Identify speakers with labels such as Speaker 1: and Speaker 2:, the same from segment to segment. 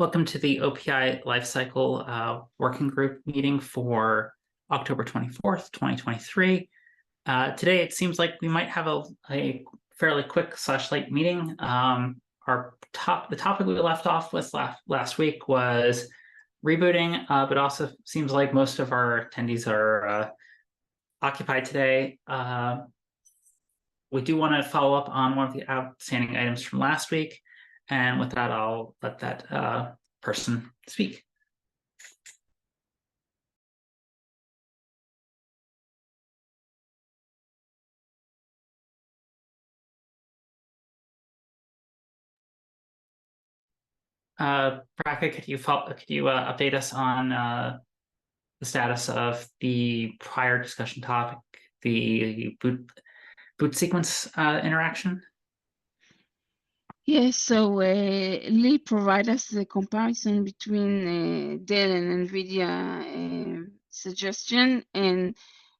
Speaker 1: Welcome to the OPI Lifecycle Working Group meeting for October 24th, 2023. Today, it seems like we might have a fairly quick / light meeting. The topic we left off with last week was rebooting, but also seems like most of our attendees are occupied today. We do want to follow up on one of the outstanding items from last week. And with that, I'll let that person speak. Baraka, could you update us on the status of the prior discussion topic, the boot sequence interaction?
Speaker 2: Yes, so Lee provided us the comparison between Dell and NVIDIA suggestion, and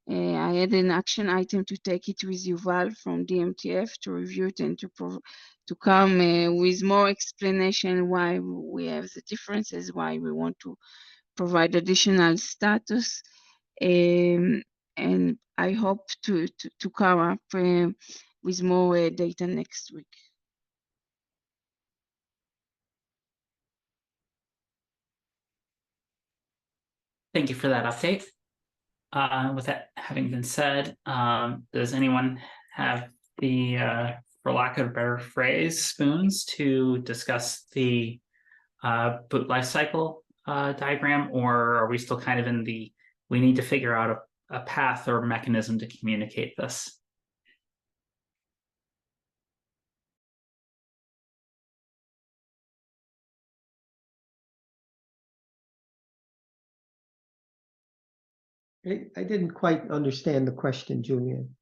Speaker 2: I had an action item to take it with Yuval from DMTF to review it and to come with more explanation why we have the differences, why we want to provide additional status, and I hope to come up with more data next week.
Speaker 1: Thank you for that update. With that having been said, does anyone have the, for lack of a better phrase, spoons to discuss the boot lifecycle diagram, or are we still kind of in the, we need to figure out a path or mechanism to communicate this?
Speaker 3: I didn't quite understand the question, Julian.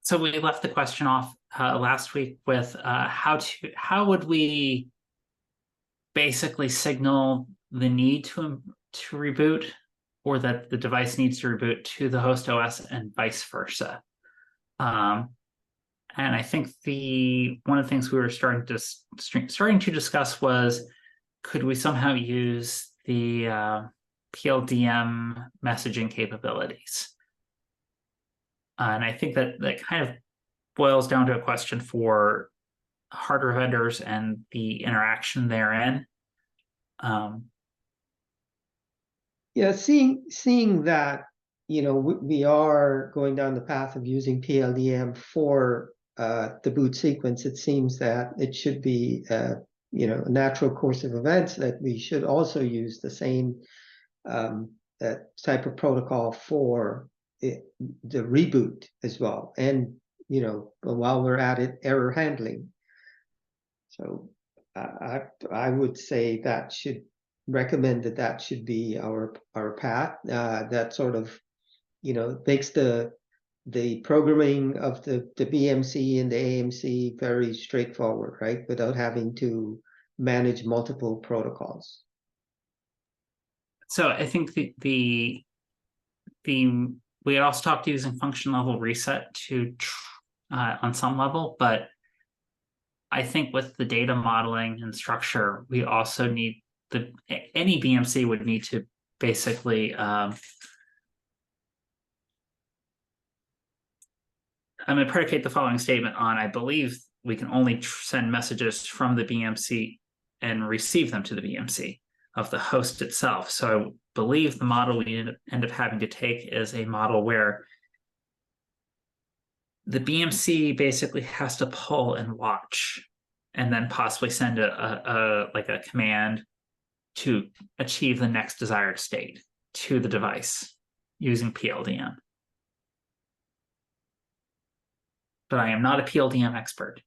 Speaker 1: So we left the question off last week with how would we basically signal the need to reboot, or that the device needs to reboot to the host OS and vice versa. And I think one of the things we were starting to discuss was, could we somehow use the PLDM messaging capabilities? And I think that kind of boils down to a question for hardware vendors and the interaction therein.
Speaker 3: Yeah, seeing that, we are going down the path of using PLDM for the boot sequence, it seems that it should be a natural course of events that we should also use the same type of protocol for the reboot as well, and while we're at it, error handling. So I would say that should recommend that should be our path. That sort of makes the programming of the BMC and the AMC very straightforward, right, without having to manage multiple protocols.
Speaker 1: So I think we had also talked using function level reset to on some level, but I think with the data modeling and structure, we also need any BMC would need to basically I'm going to predicate the following statement on, I believe we can only send messages from the BMC and receive them to the BMC of the host itself. So I believe the model we end up having to take is a model where the BMC basically has to pull and watch, and then possibly send a command to achieve the next desired state to the device using PLDM. But I am not a PLDM expert.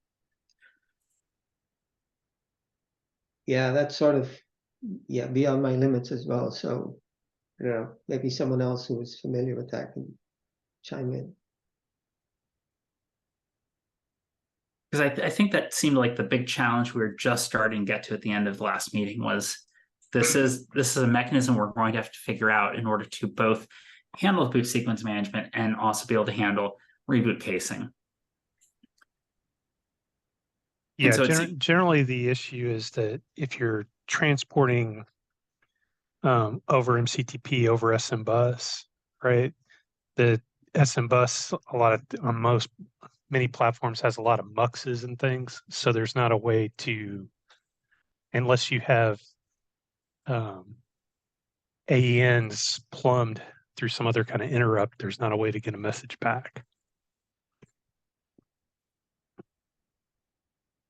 Speaker 3: Yeah, that's sort of beyond my limits as well. So, maybe someone else who is familiar with that can chime in.
Speaker 1: Because I think that seemed like the big challenge we were just starting to get to at the end of the last meeting was this is a mechanism we're going to have to figure out in order to both handle boot sequence management and also be able to handle reboot casing. And
Speaker 4: Yeah,
Speaker 1: so it's
Speaker 4: generally the issue is that if you're transporting over MCTP over SM bus, right? The SM bus on many platforms has a lot of muxes and things, so there's not a way to, unless you have AENs plumbed through some other kind of interrupt, there's not a way to get a message back.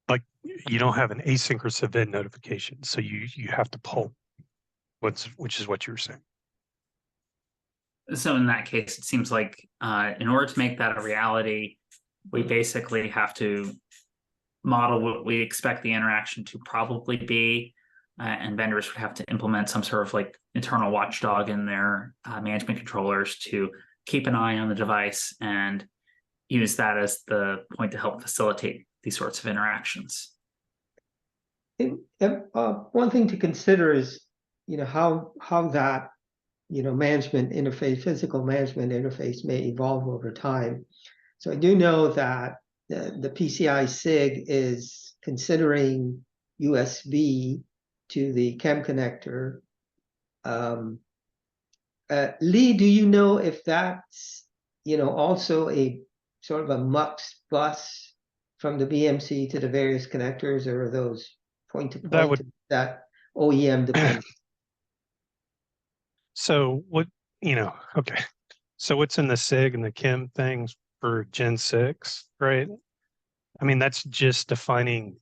Speaker 4: Like you don't have an asynchronous event notification, so you have to pull, which is what you were saying.
Speaker 1: so in that case, it seems like in order to make that a reality, we basically have to model what we expect the interaction to probably be, and vendors would have to implement some sort of like internal watchdog in their management controllers to keep an eye on the device and use that as the point to help facilitate these sorts of interactions.
Speaker 3: One thing to consider is, how that, management interface, physical management interface may evolve over time. So I do know that the PCI SIG is considering USB to the CHEM connector. Lee, do you know if that's, also a sort of a MUX bus from the BMC to the various connectors, or are those point to point that OEM dependent?
Speaker 4: So what, okay. So what's in the SIG and the CHEM things for Gen 6, right? I mean, that's just defining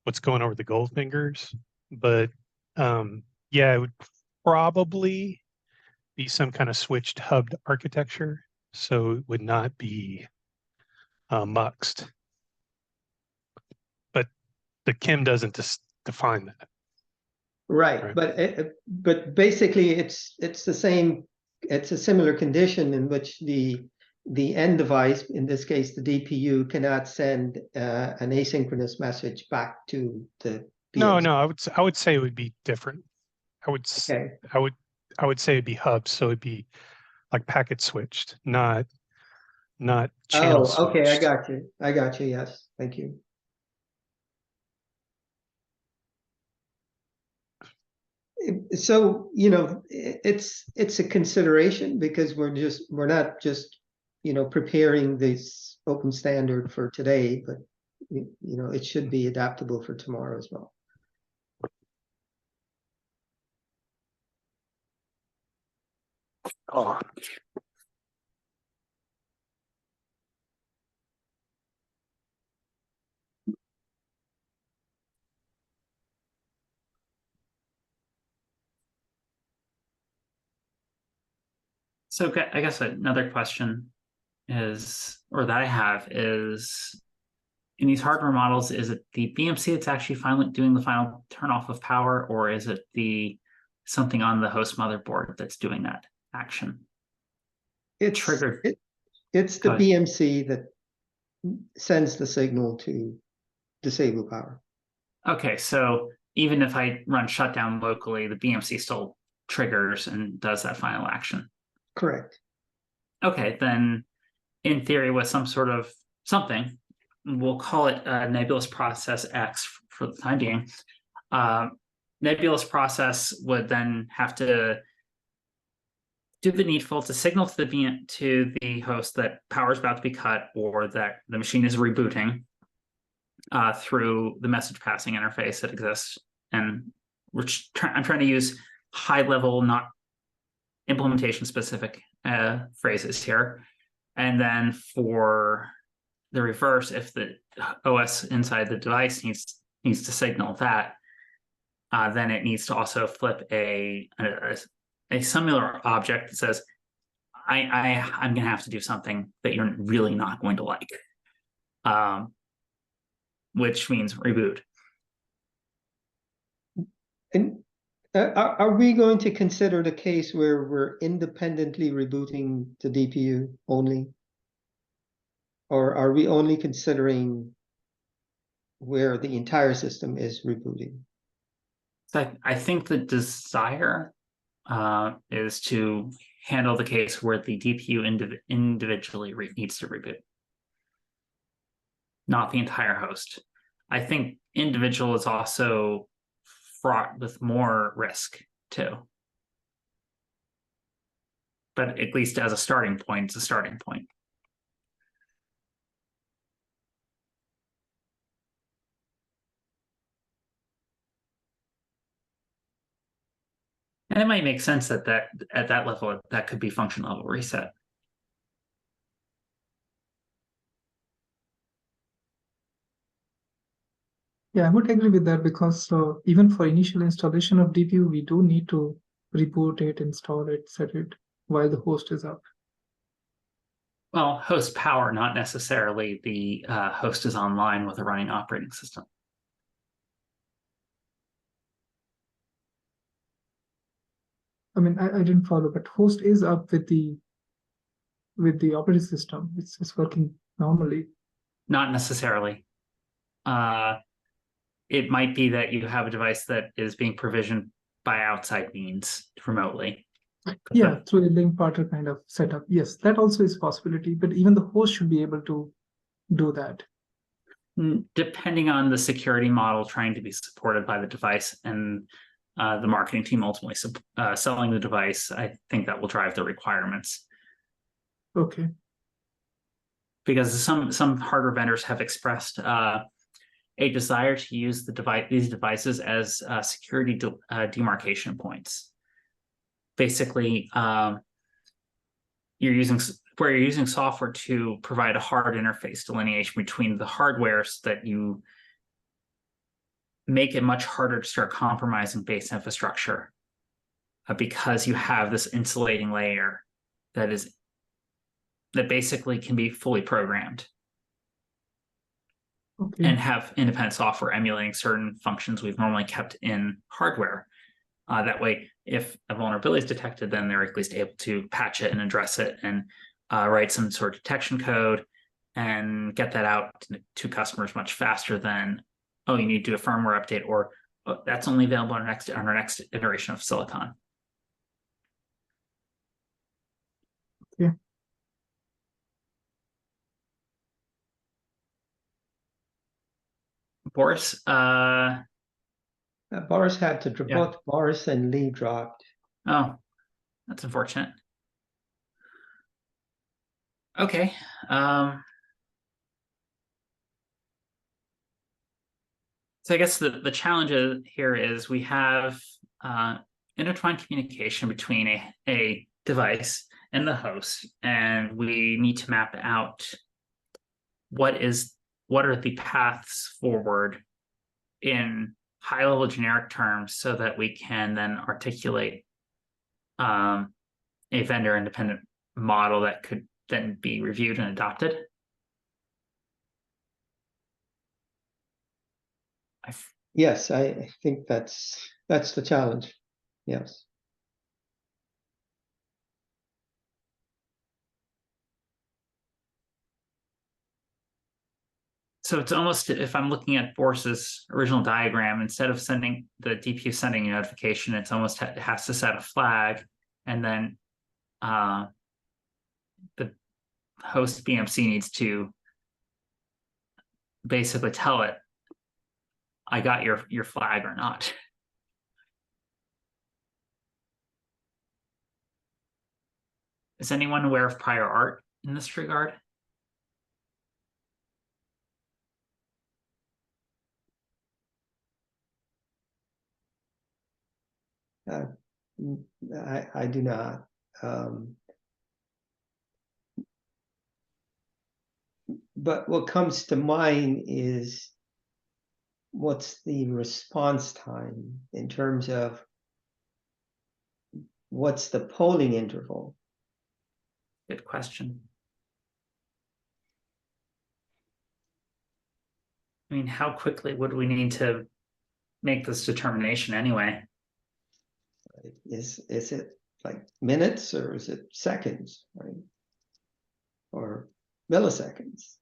Speaker 4: what's going over the Goldfingers. But yeah, it would probably be some kind of switched hubbed architecture. So it would not be muxed. But the CHEM doesn't define that.
Speaker 3: Right, but basically it's the same. It's a similar condition in which the end device, in this case the DPU, cannot send an asynchronous message back to the BMC.
Speaker 4: No, I would say it would be different. I would say it'd be hubs, so it'd be like packet switched, not channel switched.
Speaker 3: Okay, I got you. Yes, thank you. So, it's a consideration because we're not just, preparing this open standard for today, but it should be adaptable for tomorrow as well.
Speaker 4: Oh.
Speaker 1: So I guess another question is, or that I have is, in these hardware models, is it the BMC that's actually finally doing the final turn off of power, or is it something on the host motherboard that's doing that action?
Speaker 3: It's
Speaker 1: triggered.
Speaker 3: It's the BMC that sends the signal to disable power.
Speaker 1: Okay, so even if I run shutdown locally, the BMC still triggers and does that final action.
Speaker 3: Correct. Okay,
Speaker 1: then in theory, with some sort of something, we'll call it nebulous process X for the time being. Nebulous process would then have to do the needful to signal to the host that power is about to be cut or that the machine is rebooting through the message passing interface that exists. And I'm trying to use high level, not implementation specific phrases here. And then for the reverse, if the OS inside the device needs to signal that, then it needs to also flip a similar object that says, I'm going to have to do something that you're really not going to like, which means reboot.
Speaker 3: And are we going to consider the case where we're independently rebooting the DPU only? Or are we only considering where the entire system is rebooting?
Speaker 1: So I think the desire is to handle the case where the DPU individually needs to reboot, not the entire host. I think individual is also fraught with more risk too. But at least as a starting point, it's a starting point. And it might make sense that at that level, that could be function level reset.
Speaker 5: Yeah, I would agree with that because even for initial installation of DPU, we do need to reboot it, install it, set it while the host is up.
Speaker 1: Well, host power, not necessarily the host is online with a running operating system.
Speaker 5: I mean, I didn't follow, but host is up with the operating system. It's working normally.
Speaker 1: Not necessarily. It might be that you have a device that is being provisioned by outside means remotely.
Speaker 5: Yeah, through a link partner kind of setup. Yes, that also is a possibility, but even the host should be able to do that.
Speaker 1: Depending on the security model trying to be supported by the device and the marketing team ultimately selling the device, I think that will drive the requirements.
Speaker 5: Okay.
Speaker 1: Because some hardware vendors have expressed a desire to use these devices as security demarcation points. Basically, you're using software to provide a hard interface delineation between the hardware so that you make it much harder to start compromising base infrastructure because you have this insulating layer that basically can be fully programmed.
Speaker 5: Okay.
Speaker 1: And have independent software emulating certain functions we've normally kept in hardware. That way, if a vulnerability is detected, then they're at least able to patch it and address it and write some sort of detection code and get that out to customers much faster than, oh, you need to do a firmware update, or oh, that's only available on our next iteration of Silicon.
Speaker 5: Yeah.
Speaker 1: Boris,
Speaker 3: Boris had to drop.
Speaker 1: Yeah.
Speaker 3: Both Boris and Lee dropped.
Speaker 1: oh, that's unfortunate. Okay. So I guess the challenge here is we have intertwined communication between a device and the host, and we need to map out what are the paths forward in high-level generic terms so that we can then articulate a vendor-independent model that could then be reviewed and adopted.
Speaker 3: Yes, I think that's the challenge. Yes.
Speaker 1: So it's almost, if I'm looking at Boris's original diagram, instead of sending the DPU sending a notification, it's almost has to set a flag, and then the host BMC needs to basically tell it, I got your flag or not. Is anyone aware of prior art in this regard?
Speaker 3: I do not. But what comes to mind is what's the response time in terms of what's the polling interval?
Speaker 1: Good question. I mean, how quickly would we need to make this determination anyway?
Speaker 3: Is it like minutes or is it seconds, right? Or milliseconds?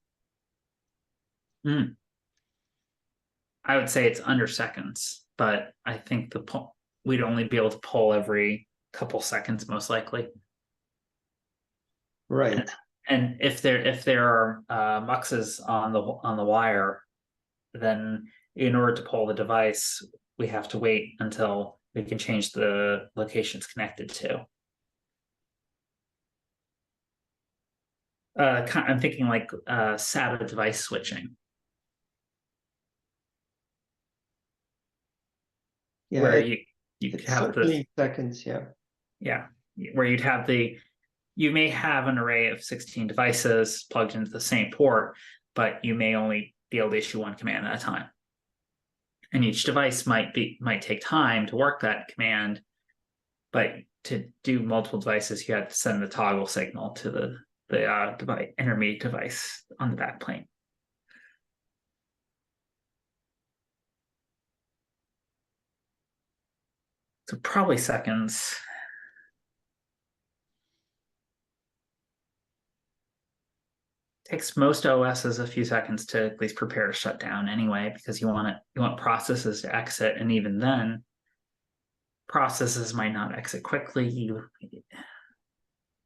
Speaker 1: I would say it's under seconds, but I think we'd only be able to poll every couple seconds, most likely.
Speaker 3: Right.
Speaker 1: And if there are muxes on the wire, then in order to pull the device, we have to wait until we can change the location it's connected to. I'm thinking like SATA device switching,
Speaker 3: Yeah,
Speaker 1: where you
Speaker 3: it's
Speaker 1: have the
Speaker 3: certainly seconds, yeah.
Speaker 1: yeah, where you'd have you may have an array of 16 devices plugged into the same port, but you may only be able to issue one command at a time. And each device might take time to work that command, but to do multiple devices, you have to send the toggle signal to the device, intermediate device on the back plane. So probably seconds. Takes most OSs a few seconds to at least prepare to shut down anyway, because you want processes to exit, and even then, processes might not exit quickly.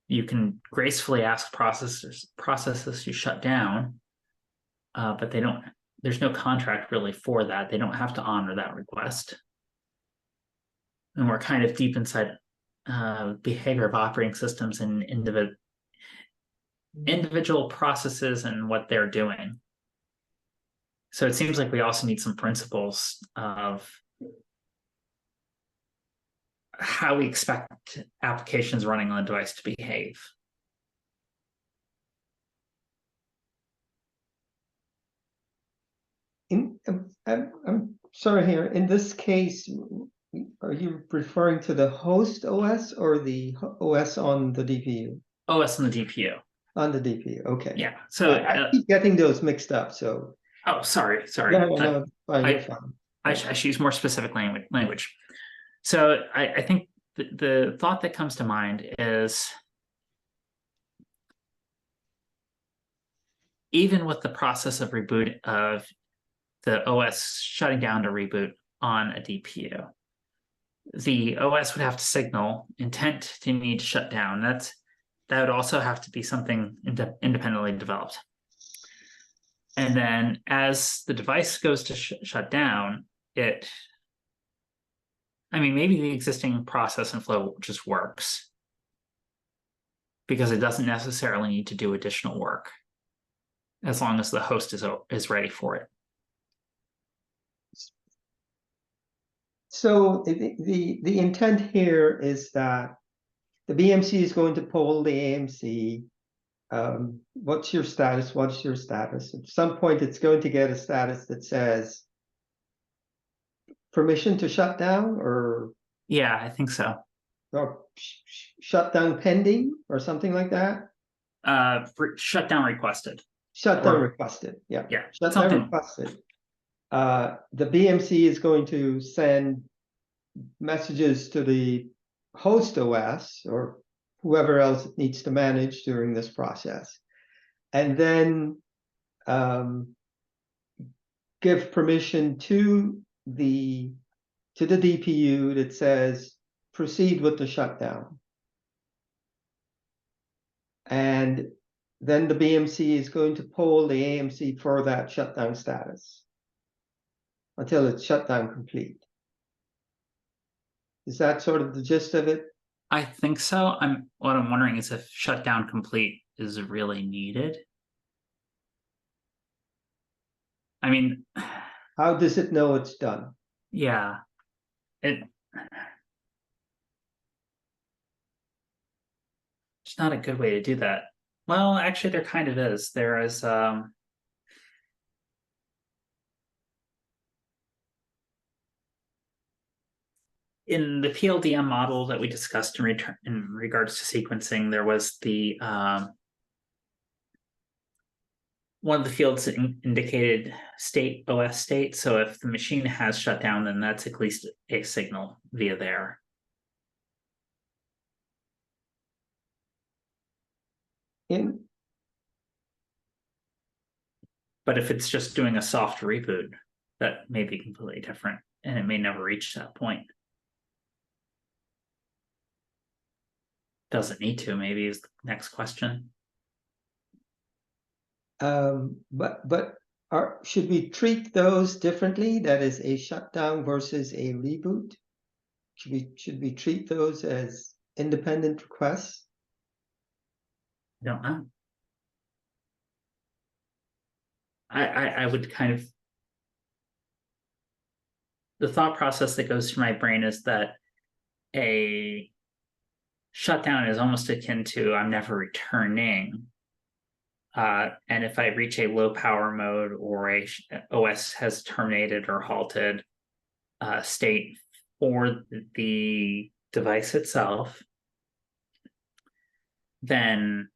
Speaker 1: You can gracefully ask processes to shut down, but they don't. There's no contract really for that. They don't have to honor that request. And we're kind of deep inside behavior of operating systems and individual processes and what they're doing. So it seems like we also need some principles of how we expect applications running on a device to behave.
Speaker 3: I'm sorry here, in this case, are you referring to the host OS or the OS on the DPU?
Speaker 1: OS on the DPU.
Speaker 3: On the DPU, okay.
Speaker 1: Yeah. So
Speaker 3: I keep getting those mixed up, so.
Speaker 1: oh, sorry.
Speaker 3: No, fine, you're fine.
Speaker 1: I should use more specific language. So I think the thought that comes to mind is, even with the process of reboot of the OS shutting down to reboot on a DPU, the OS would have to signal intent to need to shut down. That would also have to be something independently developed. And then as the device goes to shut down, maybe the existing process and flow just works because it doesn't necessarily need to do additional work as long as the host is ready for it.
Speaker 3: So the intent here is that the BMC is going to poll the AMC. What's your status? What's your status? At some point, it's going to get a status that says permission to shut down, or
Speaker 1: Yeah, I think so.
Speaker 3: Shutdown pending or something like that.
Speaker 1: Shutdown requested.
Speaker 3: Shutdown requested. Yeah.
Speaker 1: Yeah.
Speaker 3: Shutdown requested. The BMC is going to send messages to the host OS or whoever else it needs to manage during this process, and then give permission to the DPU that says proceed with the shutdown. And then the BMC is going to poll the AMC for that shutdown status until it's shutdown complete. Is that sort of the gist of it?
Speaker 1: I think so. What I'm wondering is if shutdown complete is really needed. I mean,
Speaker 3: how does it know it's done?
Speaker 1: Yeah, it's not a good way to do that. Well, actually, there kind of is. There is in the PLDM model that we discussed in regards to sequencing, there was the one of the fields indicated state, OS state. So if the machine has shut down, then that's at least a signal via there. But if it's just doing a soft reboot, that may be completely different, and it may never reach that point. Doesn't need to, maybe, is the next question.
Speaker 3: But Should we treat those differently? That is a shutdown versus a reboot? Should we treat those as independent requests?
Speaker 1: I don't know. I would kind of, the thought process that goes through my brain is that a shutdown is almost akin to I'm never returning. And if I reach a low power mode or a OS has terminated or halted state for the device itself, then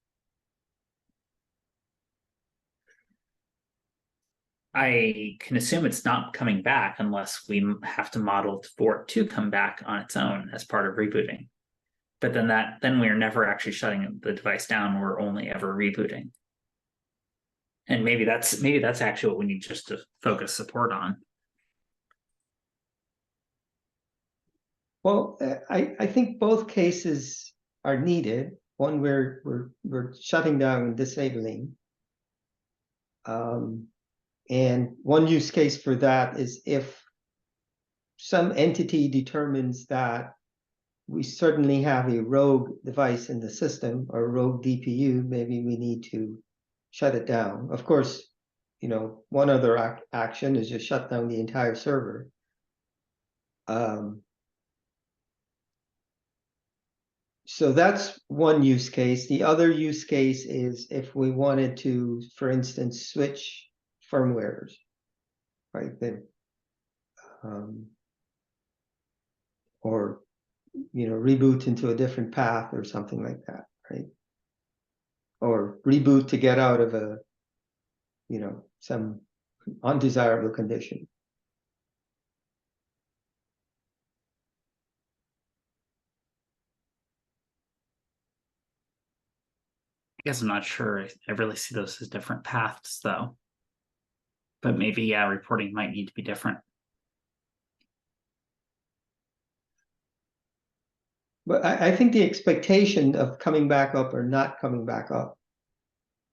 Speaker 1: I can assume it's not coming back unless we have to model for it to come back on its own as part of rebooting. But then we're never actually shutting the device down. We're only ever rebooting. And maybe that's actually what we need just to focus support on.
Speaker 3: Well, I think both cases are needed. One where we're shutting down and disabling. And one use case for that is if some entity determines that we certainly have a rogue device in the system or a rogue DPU, maybe we need to shut it down. Of course, one other action is just shut down the entire server. So that's one use case. The other use case is if we wanted to, for instance, switch firmwares, right? Or reboot into a different path or something like that, right? Or reboot to get out of some undesirable condition.
Speaker 1: I guess I'm not sure I really see those as different paths though. But maybe, yeah, reporting might need to be different.
Speaker 3: But I think the expectation of coming back up or not coming back up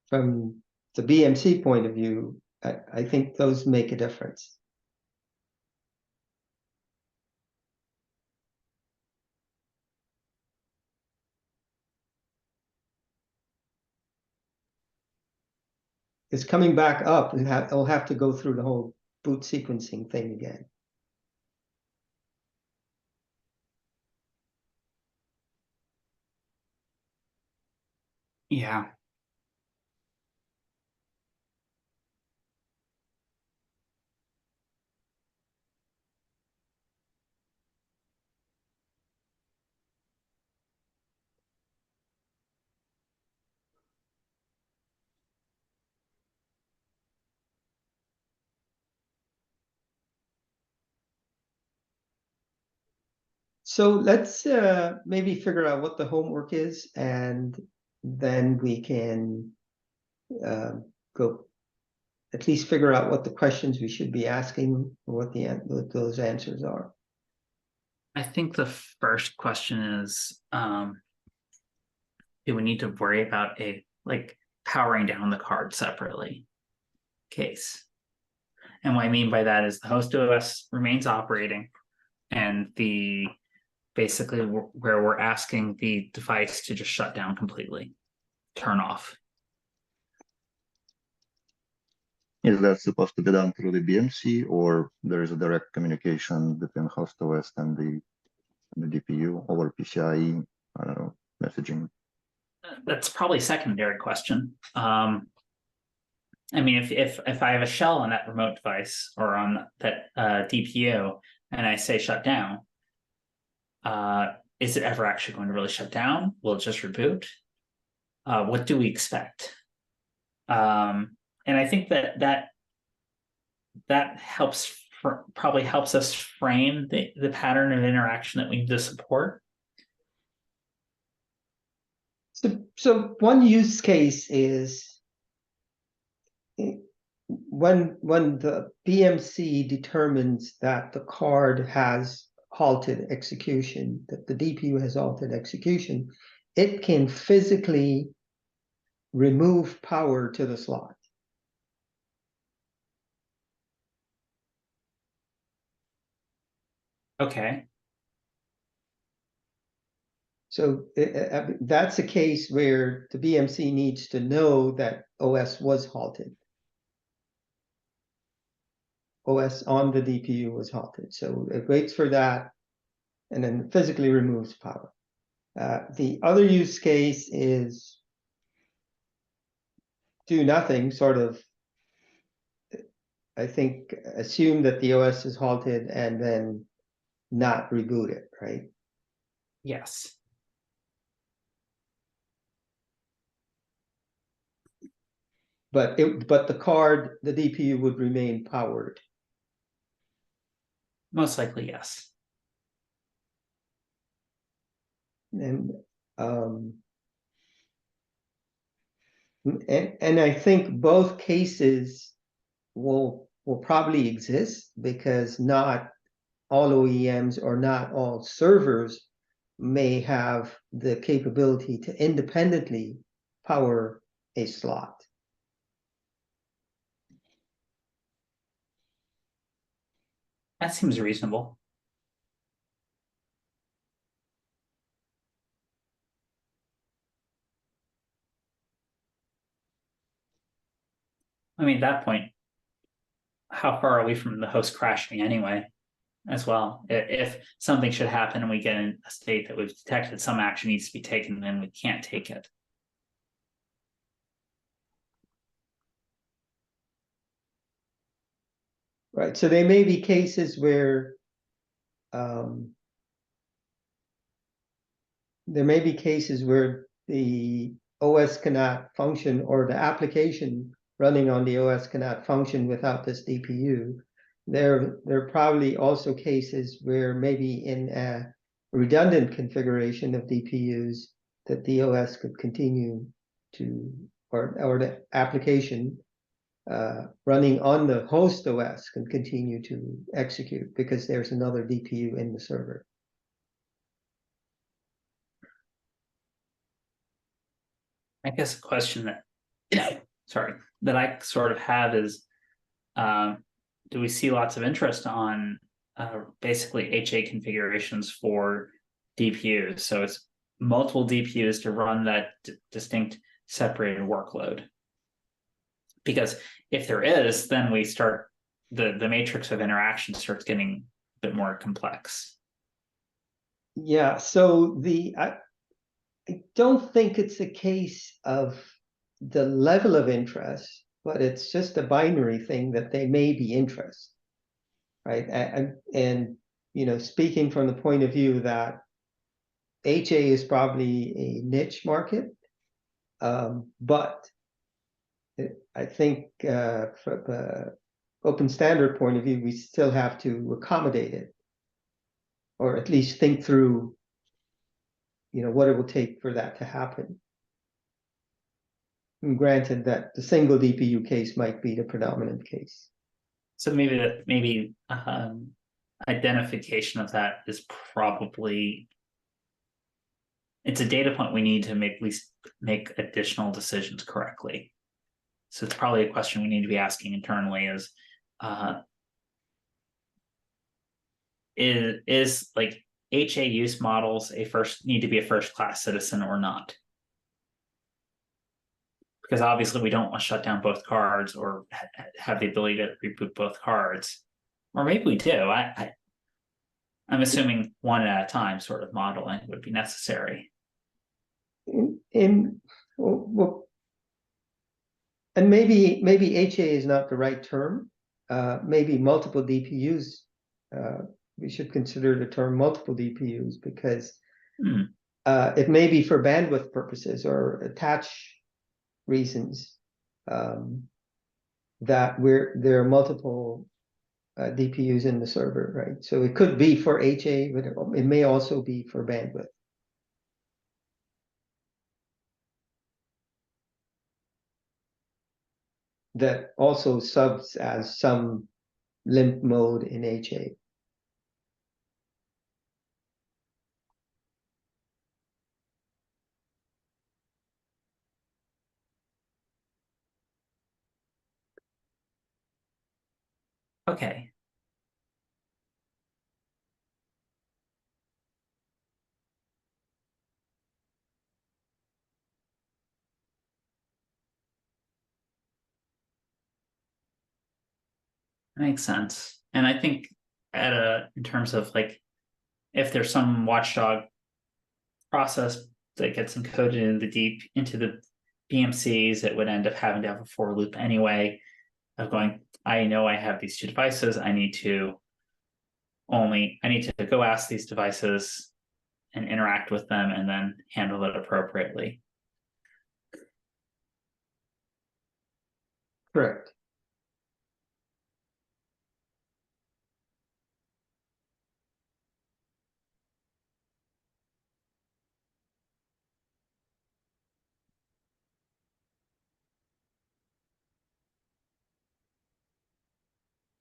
Speaker 3: from the BMC point of view, I think those make a difference. It's coming back up and it'll have to go through the whole boot sequencing thing again.
Speaker 1: Yeah.
Speaker 3: So let's maybe figure out what the homework is, and then we can go at least figure out what the questions we should be asking, what those answers are.
Speaker 1: I think the first question is, do we need to worry about powering down the card separately case? And what I mean by that is the host OS remains operating, and basically where we're asking the device to just shut down completely, turn off.
Speaker 6: Is that supposed to be done through the BMC, or there is a direct communication between host OS and the DPU over PCIe, I don't know, messaging?
Speaker 1: That's probably a secondary question. I mean, if I have a shell on that remote device or on that DPU and I say shut down, is it ever actually going to really shut down? Will it just reboot? What do we expect? And I think that probably helps us frame the pattern of interaction that we need to support.
Speaker 3: So one use case is when the BMC determines that the card has halted execution, that the DPU has halted execution, it can physically remove power to the slot.
Speaker 1: Okay,
Speaker 3: So that's a case where the BMC needs to know that OS was halted. OS on the DPU was halted, so it waits for that and then physically removes power. The other use case is do nothing, sort of, I think, assume that the OS is halted and then not reboot it, right?
Speaker 1: yes.
Speaker 3: But the card, the DPU would remain powered.
Speaker 1: Most likely, yes.
Speaker 3: And and I think both cases will probably exist because not all OEMs or not all servers may have the capability to independently power a slot.
Speaker 1: That seems reasonable. I mean, at that point, how far are we from the host crashing anyway? As well, if something should happen and we get in a state that we've detected some action needs to be taken, then we can't take it.
Speaker 3: Right, so there may be cases where the OS cannot function or the application running on the OS cannot function without this DPU. There are probably also cases where maybe in a redundant configuration of DPUs that the OS could continue to, or the application running on the host OS can continue to execute because there's another DPU in the server.
Speaker 1: I guess a question that, sorry, that I sort of have is, do we see lots of interest on basically HA configurations for DPUs? So it's multiple DPUs to run that distinct separated workload. Because if there is, then we start the matrix of interaction starts getting a bit more complex.
Speaker 3: Yeah, so I don't think it's a case of the level of interest, but it's just a binary thing that they may be interested, right? And you know, speaking from the point of view that HA is probably a niche market, but I think from an open standard point of view, we still have to accommodate it, or at least think through, you know, what it will take for that to happen. And granted that the single DPU case might be the predominant case.
Speaker 1: So maybe identification of that is probably, it's a data point we need to at least make additional decisions correctly. So it's probably a question we need to be asking internally is like HA use models need to be a first class citizen or not? Because obviously we don't want to shut down both cards or have the ability to reboot both cards, or maybe we do. I'm assuming one at a time sort of modeling would be necessary.
Speaker 3: Well, and maybe HA is not the right term. Maybe multiple DPUs. We should consider the term multiple DPUs because it may be for bandwidth purposes or attach reasons that there are multiple DPUs in the server, right? So it could be for HA, but it may also be for bandwidth. That also subs as some limp mode in HA.
Speaker 1: Okay. Makes sense. And I think in terms of like, if there's some watchdog process that gets encoded into the BMCs, it would end up having to have a for loop anyway. Of going, I know I have these two devices. I need to go ask these devices and interact with them and then handle it appropriately.
Speaker 3: Correct.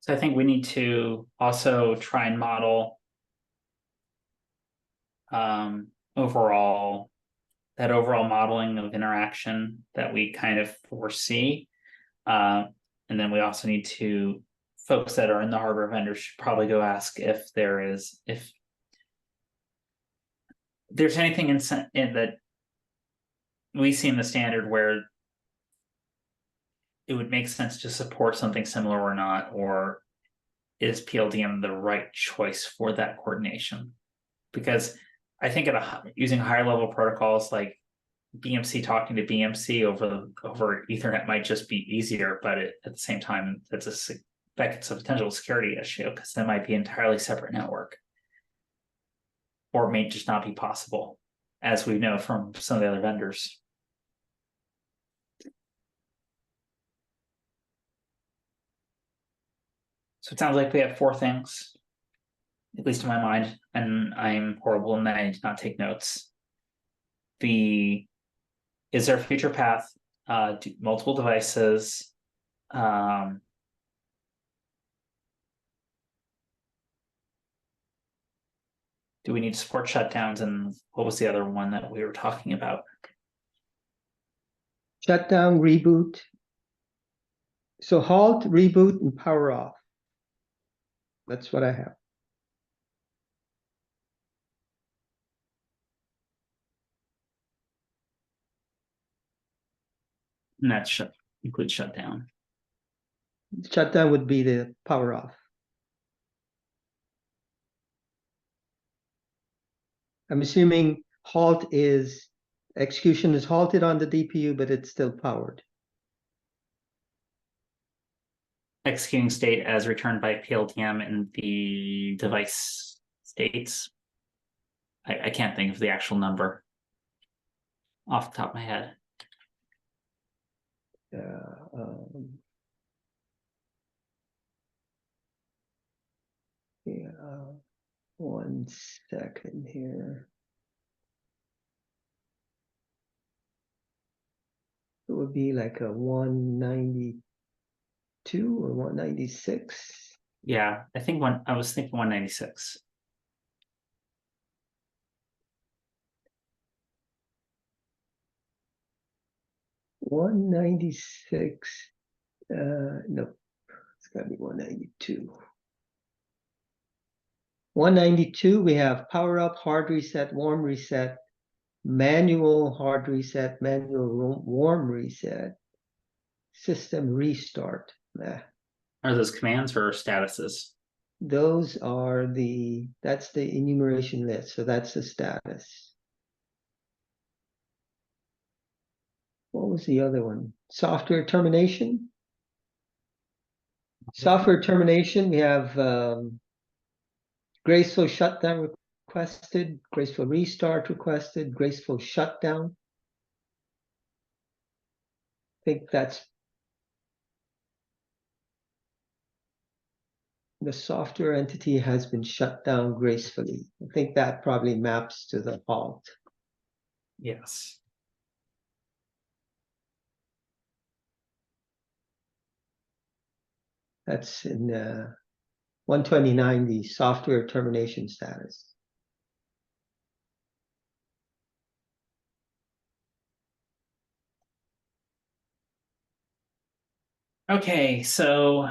Speaker 1: So I think we need to also try and model overall modeling of interaction that we kind of foresee. And then we also need to, folks that are in the hardware vendors should probably go ask if there's anything in that we see in the standard where it would make sense to support something similar or not, or is PLDM the right choice for that coordination? Because I think using higher level protocols like BMC talking to BMC over Ethernet might just be easier, but at the same time, that's a potential security issue because that might be an entirely separate network, or it may just not be possible, as we know from some of the other vendors. So it sounds like we have 4 things, at least in my mind, and I'm horrible in that I did not take notes. Is there a future path? Multiple devices. Do we need to support shutdowns? And what was the other one that we were talking about?
Speaker 3: Shutdown, reboot. So halt, reboot, and power off. That's what I have.
Speaker 1: And that includes shutdown.
Speaker 3: Shutdown would be the power off. I'm assuming halt is execution is halted on the DPU, but it's still powered.
Speaker 1: Executing state as returned by PLDM in the device states. I can't think of the actual number off the top of my head.
Speaker 3: Yeah, 1 second here. It would be like a 192 or 196.
Speaker 1: Yeah, I was thinking 196.
Speaker 3: $196. No, it's gotta be 192. 192, we have power up, hard reset, warm reset, manual hard reset, manual warm reset, system restart.
Speaker 1: Are those commands or statuses?
Speaker 3: Those are that's the enumeration list. So that's the status. What was the other one? Software termination. Software termination, we have graceful shutdown requested, graceful restart requested, graceful shutdown. I think that's the software entity has been shut down gracefully. I think that probably maps to the halt.
Speaker 1: Yes.
Speaker 3: That's in 129, the software termination status.
Speaker 1: Okay, so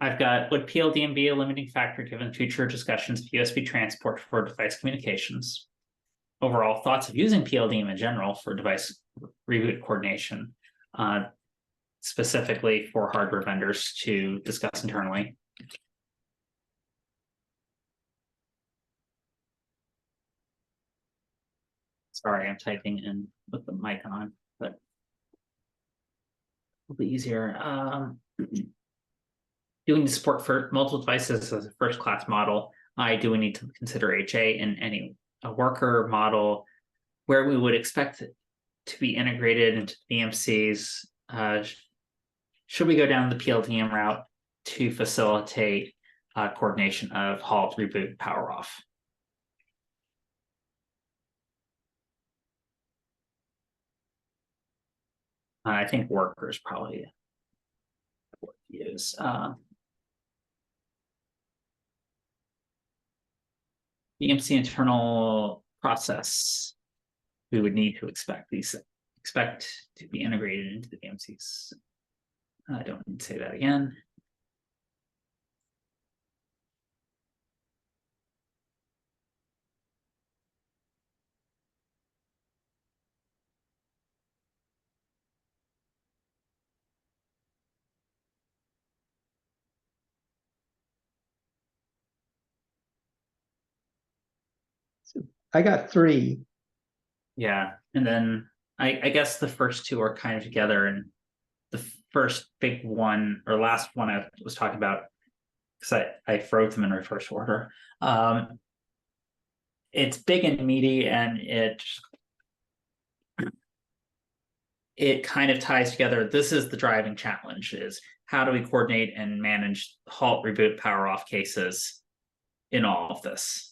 Speaker 1: I've got, would PLDM be a limiting factor given future discussions of USB transport for device communications? Overall thoughts of using PLDM in general for device reboot coordination, specifically for hardware vendors to discuss internally. Sorry, I'm typing in with the mic on, but it'll be easier. Doing the support for multiple devices as a first class model, do we need to consider HA in any worker model where we would expect it to be integrated into BMCs? Should we go down the PLDM route to facilitate coordination of halt, reboot, power off? I think workers probably what use. BMC internal process, we would need to expect to be integrated into the BMCs. I don't need to say that again.
Speaker 3: I got 3.
Speaker 1: Yeah, and then I guess the first two are kind of together, and the first big one or last one I was talking about, because I wrote them in reverse order. It's big and meaty, and it kind of ties together. This is the driving challenge: is how do we coordinate and manage halt, reboot, power off cases in all of this?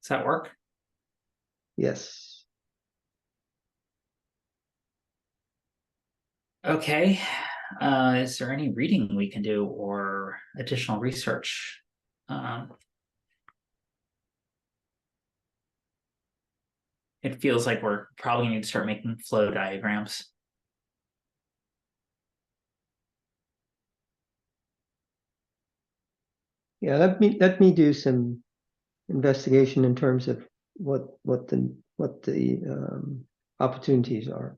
Speaker 1: Does that work?
Speaker 3: Yes.
Speaker 1: Okay. Is there any reading we can do or additional research? It feels like we're probably going to start making flow diagrams.
Speaker 3: Yeah, let me do some investigation in terms of what the opportunities are.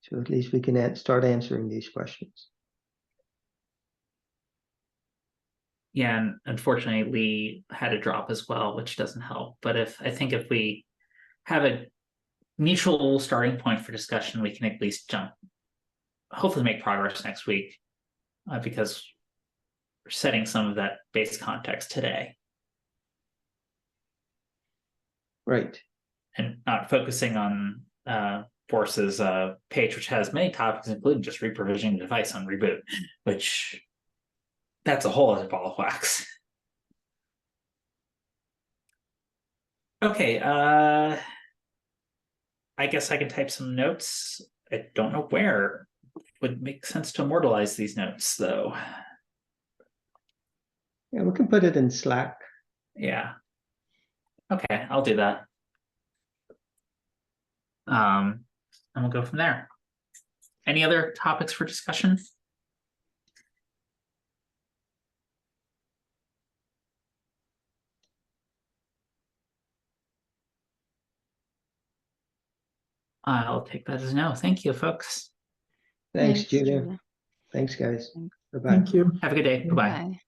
Speaker 3: So at least we can start answering these questions.
Speaker 1: Yeah, and unfortunately, Lee had a drop as well, which doesn't help. But I think if we have a mutual starting point for discussion, we can at least hopefully make progress next week, because we're setting some of that base context today.
Speaker 3: Right.
Speaker 1: And not focusing on Force's page, which has many topics, including just reprovisioning the device on reboot, which that's a whole other ball of wax. Okay, I guess I can type some notes. I don't know where would make sense to immortalize these notes, though.
Speaker 3: Yeah, we can put it in Slack.
Speaker 1: Yeah. Okay, I'll do that. And we'll go from there. Any other topics for discussion? I'll take that as a no. Thank you, folks.
Speaker 3: Thanks,
Speaker 2: Thanks,
Speaker 3: Julia.
Speaker 2: Julia.
Speaker 3: Thanks, guys.
Speaker 2: Thanks.
Speaker 3: Bye-bye.
Speaker 5: Thank you.
Speaker 1: Have a good day. Goodbye.
Speaker 2: Bye.